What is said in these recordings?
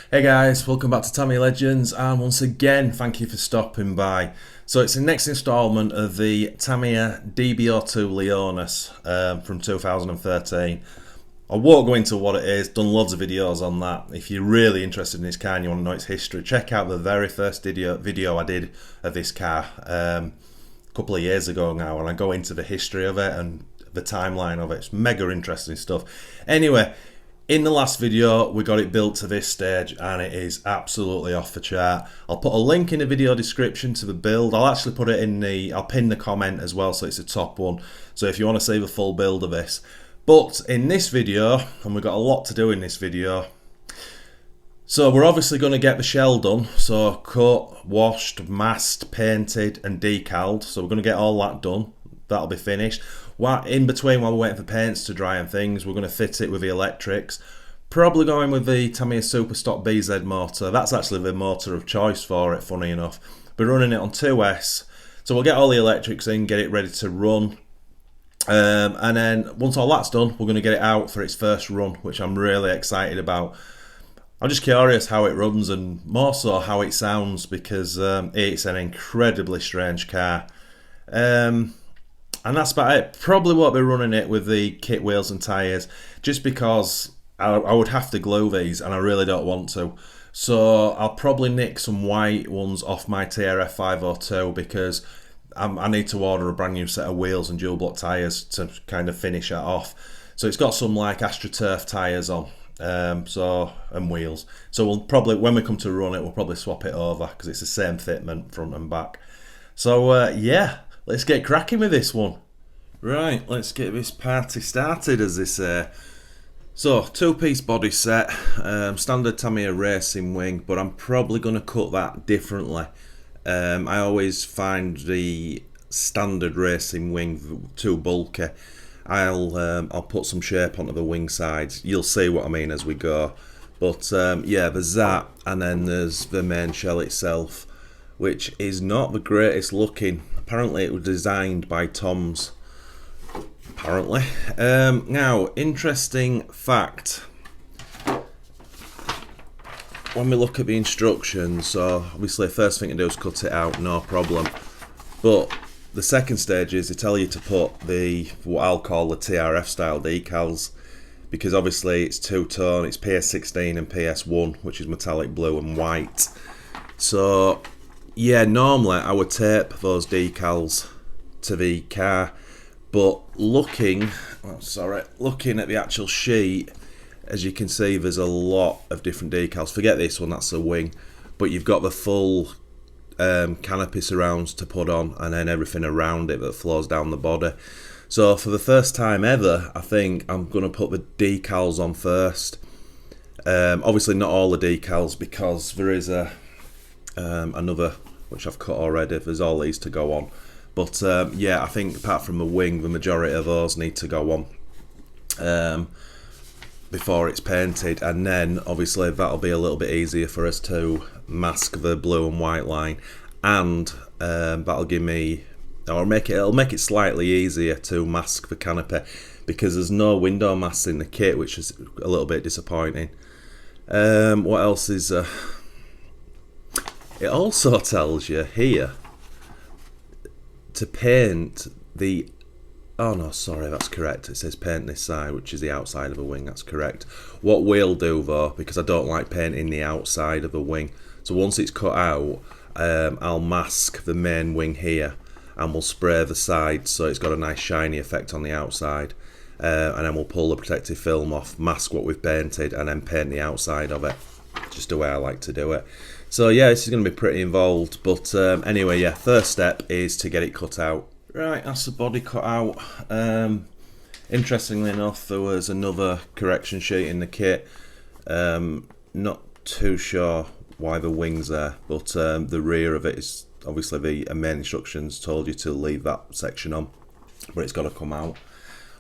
Hey guys, welcome back to Tamiya Legends, and once again, thank you for stopping by. So it's the next instalment of the Tamiya DB02 Leonis from 2013. I won't go into what it is, done loads of videos on that. If you're really interested in this car and you want to know its history, check out the very first video I did of this car a couple of years ago now, and I go into the history of it and the timeline of it. It's mega interesting stuff. Anyway, in the last video, we got it built to this stage and it is absolutely off the chart. I'll put a link in the video description to the build. I'll actually put it in I'll pin the comment as well so it's the top one. So if you want to see the full build of this. But in this video, and we've got a lot to do in this video, so we're obviously going to get the shell done. So cut, washed, masked, painted and decaled. So we're going to get all that done. That'll be finished. In between, while we're waiting for paints to dry and things, we're going to fit it with the electrics. Probably going with the Tamiya Superstock BZ motor. That's actually the motor of choice for it, funny enough. We're running it on 2S. So we'll get all the electrics in, get it ready to run. And then once all that's done, we're going to get it out for its first run, which I'm really excited about. I'm just curious how it runs and more so how it sounds, because it's an incredibly strange car. And that's about it. Probably won't be running it with the kit wheels and tyres, just because I would have to glue these and I really don't want to. So I'll probably nick some white ones off my TRF 502 because I need to order a brand new set of wheels and dual block tyres to kind of finish it off. So it's got some like AstroTurf tyres on, and wheels. So we'll probably, when we come to run it, we'll probably swap it over because it's the same fitment front and back. So yeah. Let's get cracking with this one. Right, let's get this party started, as they say. So, two-piece body set, standard Tamiya racing wing, but I'm probably going to cut that differently. I always find the standard racing wing too bulky. I'll put some shape onto the wing sides. You'll see what I mean as we go. But yeah, there's that, and then there's the main shell itself, which is not the greatest looking. Apparently it was designed by Tom's, apparently. Now, interesting fact. When we look at the instructions, so obviously the first thing to do is cut it out, no problem. But the second stage is they tell you to put what I'll call the TRF style decals, because obviously it's two-tone, it's PS16 and PS1, which is metallic blue and white. So yeah, normally I would tape those decals to the car, but looking at the actual sheet, as you can see, there's a lot of different decals. Forget this one, that's the wing, but you've got the full canopy surrounds to put on, and then everything around it that flows down the body. So for the first time ever, I think I'm going to put the decals on first. Obviously not all the decals, because there is another which I've cut already. There's all these to go on, but yeah, I think apart from the wing, the majority of those need to go on before it's painted, and then obviously that'll be a little bit easier for us to mask the blue and white line, and that'll give me, or it'll make it slightly easier to mask the canopy, because there's no window masks in the kit, which is a little bit disappointing. What else is it also tells you here to paint the, oh no, sorry, that's correct. It says paint this side, which is the outside of the wing, that's correct. What we'll do though, because I don't like painting the outside of the wing, so once it's cut out, I'll mask the main wing here, and we'll spray the sides so it's got a nice shiny effect on the outside. And then we'll pull the protective film off, mask what we've painted, and then paint the outside of it. Just the way I like to do it. So yeah, this is going to be pretty involved, but anyway, yeah, first step is to get it cut out. Right, that's the body cut out. Interestingly enough, there was another correction sheet in the kit. Not too sure why the wing's there, but the rear of it is obviously the main instructions told you to leave that section on, but it's got to come out.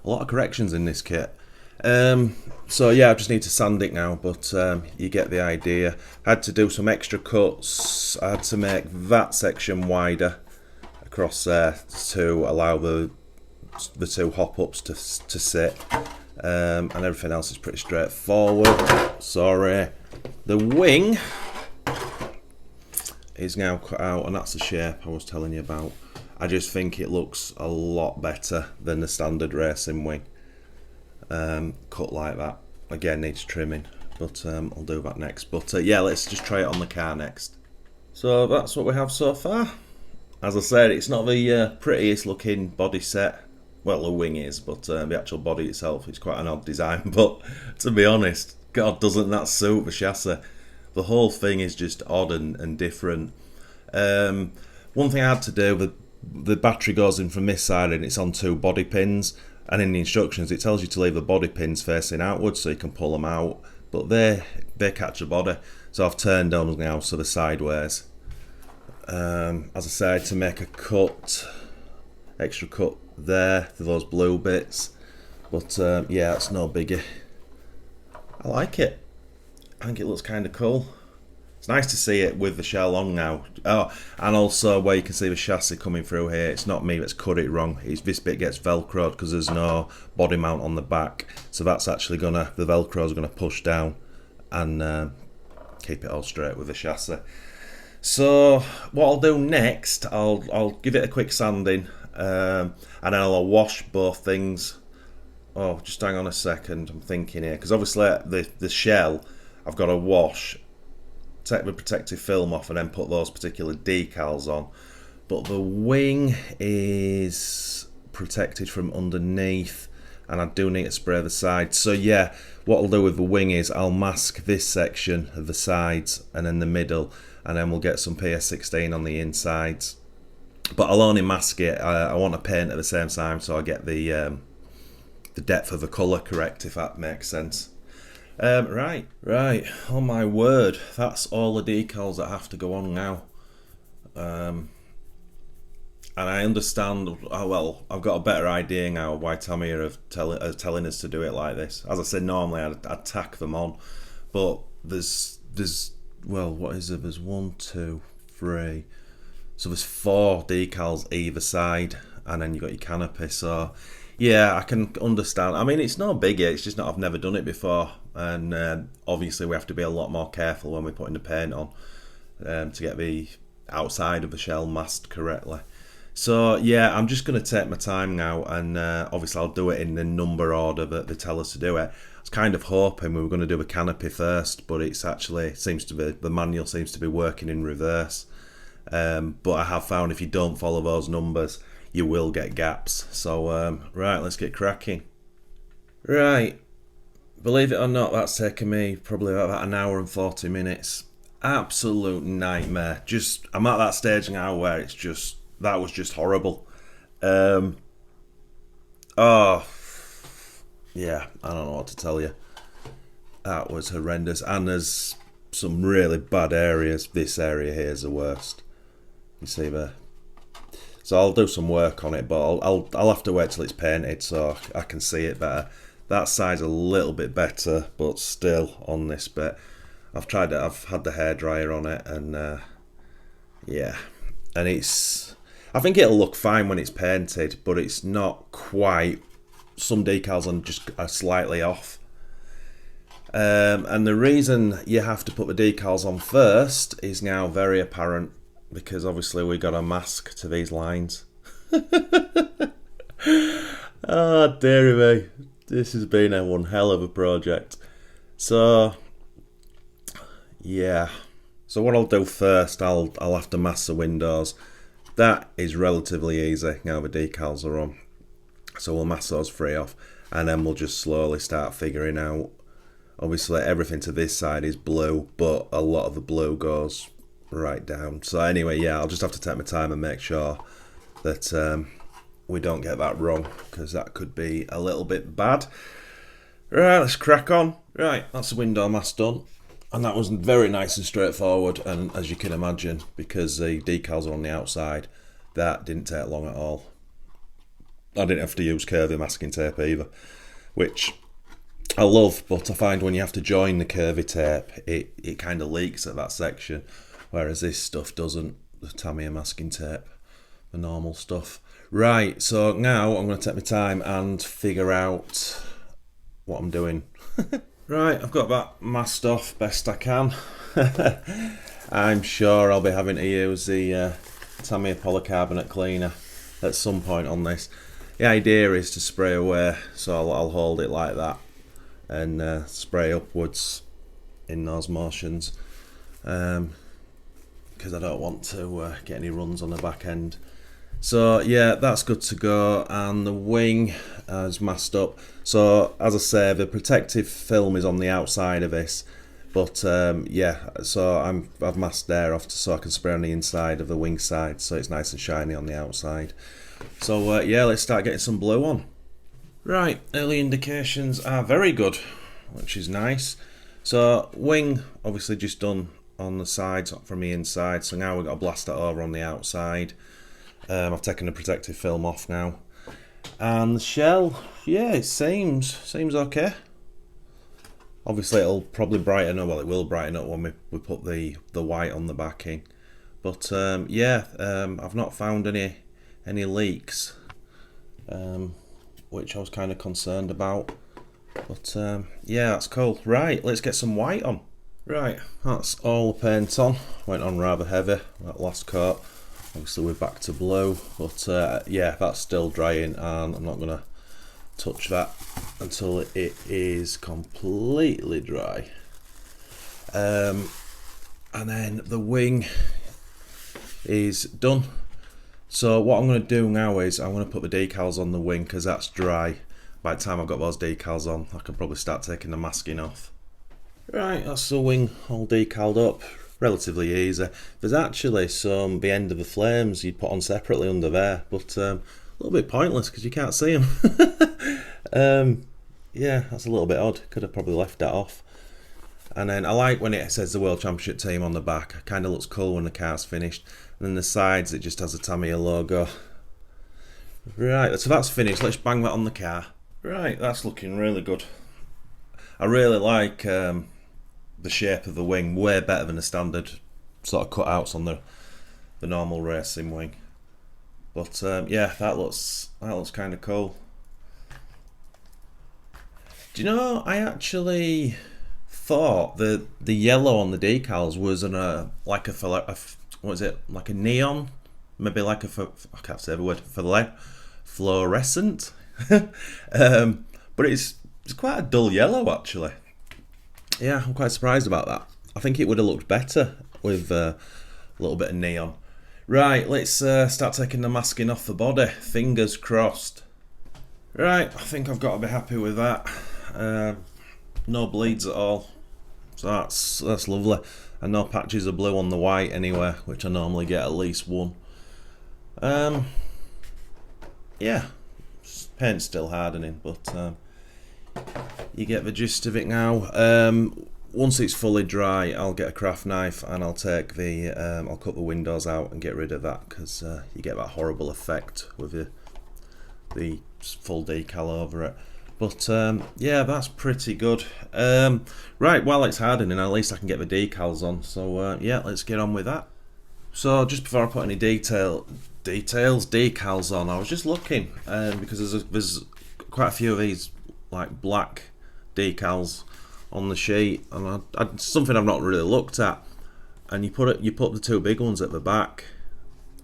A lot of corrections in this kit. So yeah, I just need to sand it now, but you get the idea. I had to do some extra cuts. I had to make that section wider across there to allow the two hop-ups to sit, and everything else is pretty straightforward. Sorry. The wing is now cut out, and that's the shape I was telling you about. I just think it looks a lot better than the standard racing wing. Cut like that. Again, needs trimming, but I'll do that next. But yeah, let's just try it on the car next. So that's what we have so far. As I said, it's not the prettiest looking body set. Well, the wing is, but the actual body itself is quite an odd design. But to be honest, God, doesn't that suit the chassis? The whole thing is just odd and different. One thing I had to do, the battery goes in from this side and it's on 2 body pins. And in the instructions, it tells you to leave the body pins facing outwards so you can pull them out. But they catch the body. So I've turned them now sort of sideways. As I said, to make a cut, extra cut there for those blue bits. But yeah, it's no biggie. I like it. I think it looks kind of cool. It's nice to see it with the shell on now. Oh, and also where you can see the chassis coming through here, it's not me that's cut it wrong. This bit gets velcroed because there's no body mount on the back. So that's actually the velcro's gonna push down and keep it all straight with the chassis. So what I'll do next, I'll give it a quick sanding, and then I'll wash both things. Oh, just hang on a second, I'm thinking here, because obviously the shell I've got to wash, take the protective film off and then put those particular decals on. But the wing is protected from underneath and I do need to spray the sides. So yeah, what I'll do with the wing is I'll mask this section of the sides and then the middle, and then we'll get some PS16 on the insides. But I'll only mask it, I want to paint at the same time so I get the depth of the colour correct, if that makes sense. Right, oh my word, that's all the decals that have to go on now. And I understand, well, I've got a better idea now why Tamiya are telling us to do it like this. As I said, normally I'd tack them on, but there's well, what is it? There's 1, 2, 3. So there's 4 decals either side, and then you've got your canopy. So yeah, I can understand. I mean, it's no biggie, it's just not, I've never done it before. And obviously we have to be a lot more careful when we're putting the paint on to get the outside of the shell masked correctly. So yeah, I'm just going to take my time now, and obviously I'll do it in the number order that they tell us to do it. I was kind of hoping we were going to do a canopy first, but it's actually, seems to be, the manual seems to be working in reverse. But I have found if you don't follow those numbers, you will get gaps. So right, let's get cracking. Right, believe it or not, that's taken me probably about an hour and 40 minutes. Absolute nightmare. Just, I'm at that stage now where it's just, that was just horrible. Oh, yeah, I don't know what to tell you. That was horrendous, and there's some really bad areas. This area here is the worst. You see there. So I'll do some work on it, but I'll have to wait till it's painted so I can see it better. That side's a little bit better, but still on this bit. I've tried it. I've had the hairdryer on it, and yeah, and it's. I think it'll look fine when it's painted, but it's not quite. Some decals are slightly off. And the reason you have to put the decals on first is now very apparent, because obviously we got a mask to these lines. Oh dearie me, this has been a one hell of a project. So yeah, so what I'll do first, I'll have to mask the windows. That is relatively easy now the decals are on. So we'll mask those three off, and then we'll just slowly start figuring out. Obviously everything to this side is blue, but a lot of the blue goes right down. So anyway, yeah, I'll just have to take my time and make sure that we don't get that wrong, because that could be a little bit bad. Right, let's crack on. Right, that's the window mask done. And that was very nice and straightforward, and as you can imagine, because the decals are on the outside, that didn't take long at all. I didn't have to use curvy masking tape either, which I love, but I find when you have to join the curvy tape, it kind of leaks at that section, whereas this stuff doesn't, the Tamiya masking tape, the normal stuff. Right, so now I'm going to take my time and figure out what I'm doing. Right, I've got that masked off best I can. I'm sure I'll be having to use the Tamiya polycarbonate cleaner at some point on this. The idea is to spray away, so I'll hold it like that and spray upwards in those motions, because I don't want to get any runs on the back end. So yeah, that's good to go, and the wing is masked up. So as I say, the protective film is on the outside of this, but yeah, so I've masked air off so I can spray on the inside of the wing side, so it's nice and shiny on the outside. So yeah, let's start getting some blue on. Right, early indications are very good, which is nice. So wing obviously just done on the sides from the inside, so now we've got to blast that over on the outside. I've taken the protective film off now, and the shell, yeah, it seems okay. Obviously it'll probably brighten up, well it will brighten up when we put the white on the backing, but yeah, I've not found any leaks, which I was kind of concerned about, but yeah, that's cool. Right, let's get some white on. Right, that's all the paint on. Went on rather heavy, that last coat. Obviously we're back to blue, but yeah, that's still drying, and I'm not going to touch that until it is completely dry. And then the wing is done. So what I'm going to do now is I'm going to put the decals on the wing, because that's dry. By the time I've got those decals on, I can probably start taking the masking off. Right, that's the wing all decaled up. Relatively easy. There's actually the end of the flames you'd put on separately under there, but a little bit pointless because you can't see them. Yeah, that's a little bit odd. Could have probably left that off. And then I like when it says the World Championship team on the back. It kind of looks cool when the car's finished. And then the sides, it just has a Tamiya logo. Right, so that's finished. Let's bang that on the car. Right, that's looking really good. I really like the shape of the wing, way better than the standard sort of cutouts on the normal racing wing. But yeah, that looks kind of cool. Do you know, I actually thought the yellow on the decals was like a neon, maybe like I can't say the word, fluorescent. But it's quite a dull yellow actually. Yeah, I'm quite surprised about that. I think it would have looked better with a little bit of neon. Right, let's start taking the masking off the body. Fingers crossed. Right, I think I've got to be happy with that. No bleeds at all, so that's lovely. And no patches of blue on the white anywhere, which I normally get at least one. Yeah, paint's still hardening, but you get the gist of it now. Once it's fully dry, I'll get a craft knife and I'll take I'll cut the windows out and get rid of that, because you get that horrible effect with the full decal over it. But yeah, that's pretty good. Right, while it's hardening, at least I can get the decals on. So yeah, let's get on with that. So just before I put any decals on, I was just looking, because there's quite a few of these like black decals on the sheet, and something I've not really looked at. And you put the two big ones at the back.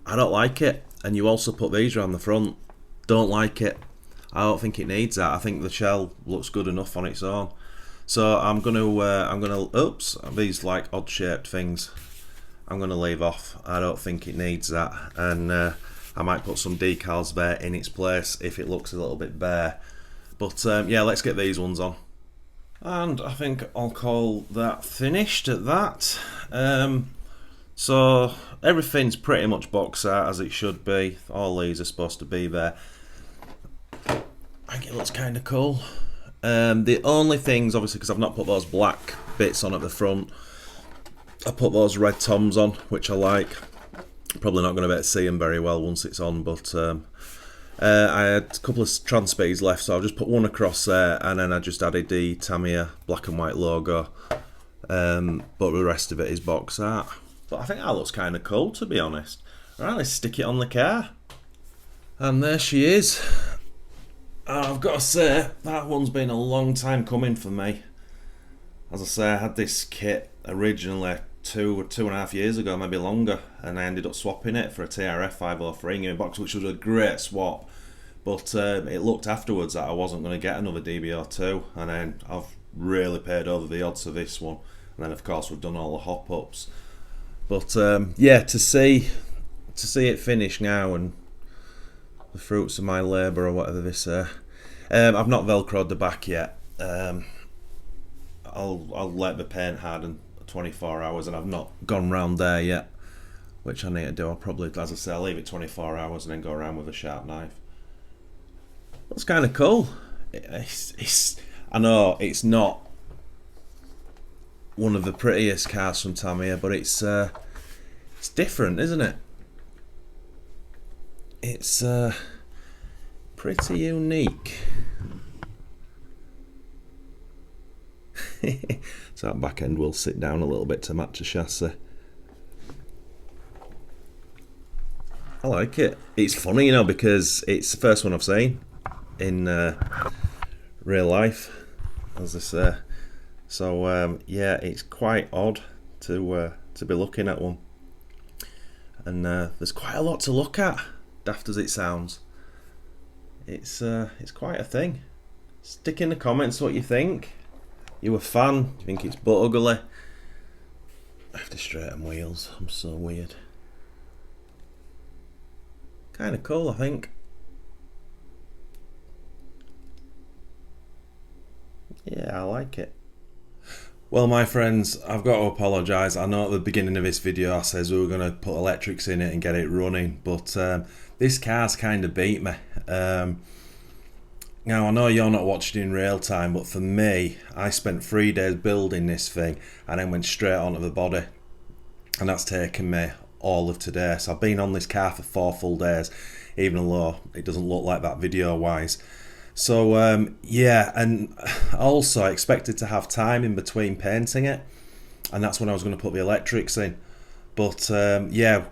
I don't like it. And you also put these around the front. Don't like it. I don't think it needs that. I think the shell looks good enough on its own. So I'm gonna oops, these like odd shaped things I'm gonna leave off. I don't think it needs that, and I might put some decals there in its place if it looks a little bit bare. But yeah, let's get these ones on. And I think I'll call that finished at that. So everything's pretty much box art as it should be. All these are supposed to be there. I think it looks kind of cool. The only things, obviously, because I've not put those black bits on at the front, I put those red toms on, which I like. Probably not going to be able to see them very well once it's on, but I had a couple of transpedes left, so I'll just put one across there, and then I just added the Tamiya black and white logo, but the rest of it is box art. But I think that looks kind of cool, to be honest. Right, let's stick it on the car. And there she is. I've got to say, that one's been a long time coming for me. As I say, I had this kit originally two and a half years ago, maybe longer, and I ended up swapping it for a TRF 503 new box, which was a great swap. But it looked afterwards that I wasn't going to get another DB02, and then I've really paid over the odds of this one. And then of course we've done all the hop ups. But yeah, to see it finish now and the fruits of my labour or whatever they say. I've not velcroed the back yet. I'll let the paint harden 24 hours, and I've not gone round there yet, which I need to do. I'll probably, as I say, I'll leave it 24 hours and then go around with a sharp knife. That's kind of cool. I know it's not one of the prettiest cars from Tamiya, but it's different, isn't it? It's pretty unique. So that back end will sit down a little bit to match the chassis. I like it. It's funny, you know, because it's the first one I've seen in real life, as they say. So yeah, it's quite odd to be looking at one, and there's quite a lot to look at. Daft as it sounds, it's quite a thing. Stick in the comments what you think. You a fan? You think it's butt ugly? I have to straighten wheels. I'm so weird. Kind of cool, I think. Yeah, I like it. Well, my friends, I've got to apologise. I know at the beginning of this video I says we were going to put electrics in it and get it running, but this car's kind of beat me. Now, I know you're not watching in real time, but for me, I spent 3 days building this thing and then went straight onto the body. And that's taken me all of today. So I've been on this car for 4 full days, even though it doesn't look like that video-wise. So, yeah, and also I expected to have time in between painting it. And that's when I was going to put the electrics in. But, yeah,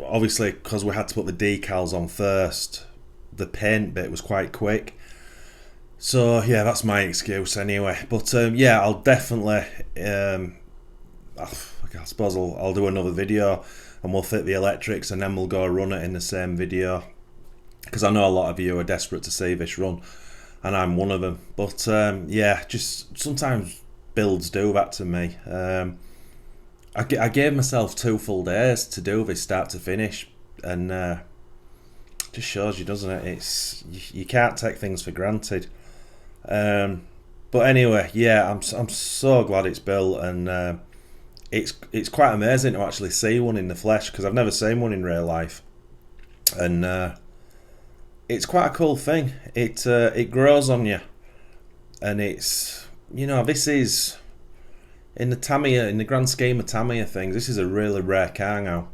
obviously, because we had to put the decals on first, the paint bit was quite quick. So yeah, that's my excuse anyway. But yeah, I'll definitely, I suppose I'll do another video and we'll fit the electrics and then we'll go run it in the same video. Because I know a lot of you are desperate to see this run, and I'm one of them. But yeah, just sometimes builds do that to me. I gave myself 2 full days to do this start to finish, and just shows you, doesn't it? It's you can't take things for granted. But anyway, yeah, I'm so glad it's built, and it's quite amazing to actually see one in the flesh, because I've never seen one in real life, and it's quite a cool thing. It grows on you, and it's, you know, this is in the grand scheme of Tamiya things, this is a really rare car now.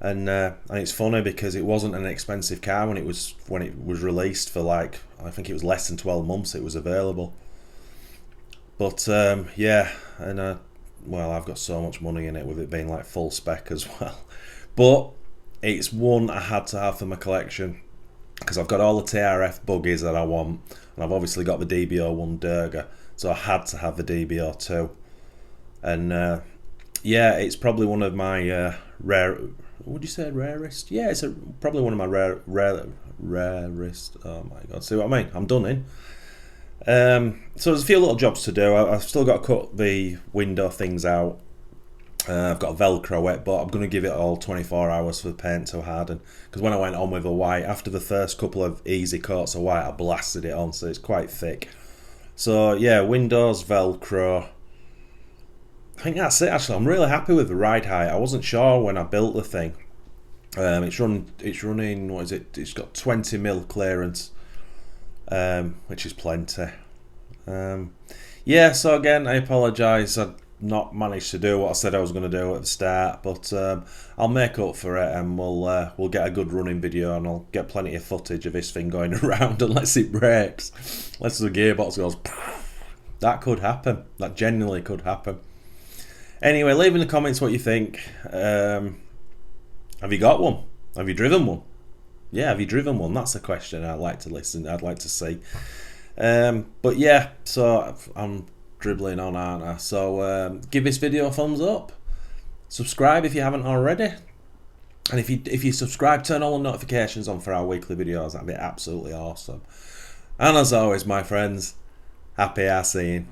And it's funny because it wasn't an expensive car when it was released. For like, I think it was less than 12 months it was available. But yeah, and well, I've got so much money in it with it being like full spec as well. But it's one I had to have for my collection because I've got all the TRF buggies that I want, and I've obviously got the DB01 Durga, so I had to have the DB02. And yeah, it's probably one of my rare. Would you say rarest? Yeah, it's probably one of my rarest. Oh my god! See what I mean? I'm done in. So there's a few little jobs to do. I've still got to cut the window things out. I've got Velcro it, but I'm going to give it all 24 hours for the paint to harden. Because when I went on with the white, after the first couple of easy coats of white, I blasted it on, so it's quite thick. So yeah, windows, Velcro. I think that's it. Actually, I'm really happy with the ride height. I wasn't sure when I built the thing. It's running. What is it? It's got 20mm clearance, which is plenty. Yeah. So again, I apologise. I've not managed to do what I said I was going to do at the start, but I'll make up for it, and we'll get a good running video, and I'll get plenty of footage of this thing going around unless it breaks, unless the gearbox goes. That could happen. That genuinely could happen. Anyway, leave in the comments what you think. Have you got one? Have you driven one? Yeah, have you driven one? That's a question I'd like to listen. I'd like to see. But yeah, so I'm dribbling on, aren't I? So give this video a thumbs up. Subscribe if you haven't already. And if you subscribe, turn all the notifications on for our weekly videos. That'd be absolutely awesome. And as always, my friends, happy arseeing.